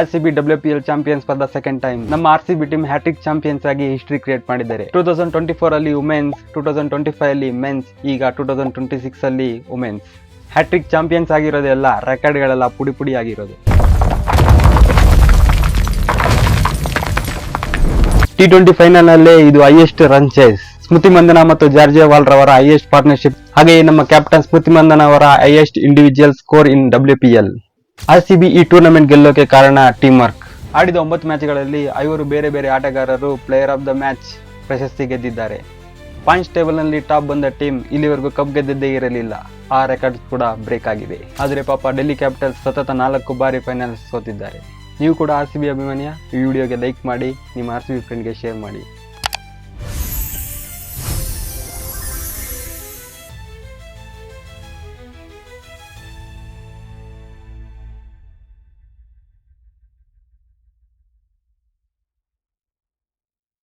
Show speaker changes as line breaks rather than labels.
RCB WPL champions for the second time. ನಮ್ಮ RCB team hat trick champions ಆಗಿ history create ಮಾಡಿದ್ದಾರೆ. 2024 ಅಲ್ಲಿ women's, 2025 ಅಲ್ಲಿ ಮೆನ್ಸ್, ಈಗ 2026 ಅಲ್ಲಿ ವುಮೆನ್ಸ್. ಹ್ಯಾಟ್ರಿಕ್ ಚಾಂಪಿಯನ್ಸ್ ಆಗಿರೋದೆಲ್ಲ ರೆಕಾರ್ಡ್ಗಳೆಲ್ಲ ಪುಡಿ ಪುಡಿ ಆಗಿರೋದು. T20 ಫೈನಲ್ ನಲ್ಲೇ ಇದು ಹೈಯೆಸ್ಟ್ ರನ್ ಚೇಸ್. ಸ್ಮೃತಿ ಮಂದನ ಮತ್ತು ಜಾರ್ಜಿಯಾ ವಾಲ್ ರವರ ಹೈಯೆಸ್ಟ್ ಪಾರ್ಟ್ನರ್ಶಿಪ್, ಹಾಗೆಯೇ ನಮ್ಮ ಕ್ಯಾಪ್ಟನ್ ಸ್ಮೃತಿ ಮಂದನ ಅವರ ಹೈಯೆಸ್ಟ್ ಇಂಡಿವಿಜುವಲ್ ಸ್ಕೋರ್ ಇನ್ WPL. RCB ಈ ಟೂರ್ನಮೆಂಟ್ ಗೆಲ್ಲೋಕೆ ಕಾರಣ ಟೀಮ್ ವರ್ಕ್. ಆಡಿದ 9 ಮ್ಯಾಚ್ಗಳಲ್ಲಿ 5 ಬೇರೆ ಬೇರೆ ಆಟಗಾರರು ಪ್ಲೇಯರ್ ಆಫ್ ದ ಮ್ಯಾಚ್ ಪ್ರಶಸ್ತಿ ಗೆದ್ದಿದ್ದಾರೆ. ಪಾಯಿಂಟ್ಸ್ ಟೇಬಲ್ ನಲ್ಲಿ ಟಾಪ್ ಬಂದ ಟೀಮ್ ಇಲ್ಲಿವರೆಗೂ ಕಪ್ ಗೆದ್ದಿದ್ದೇ ಇರಲಿಲ್ಲ. ಆ ರೆಕಾರ್ಡ್ ಕೂಡ ಬ್ರೇಕ್ ಆಗಿದೆ. ಆದರೆ ಪಾಪ ಡೆಲ್ಲಿ ಕ್ಯಾಪಿಟಲ್ಸ್ ಸತತ 4 ಬಾರಿ ಫೈನಲ್ಸ್ ಸೋತಿದ್ದಾರೆ. ನೀವು ಕೂಡ RCB ಅಭಿಮಾನಿಯ? ಈ ವಿಡಿಯೋಗೆ ಲೈಕ್ ಮಾಡಿ, ನಿಮ್ಮ RCB ಫ್ರೆಂಡ್ಗೆ ಶೇರ್ ಮಾಡಿ.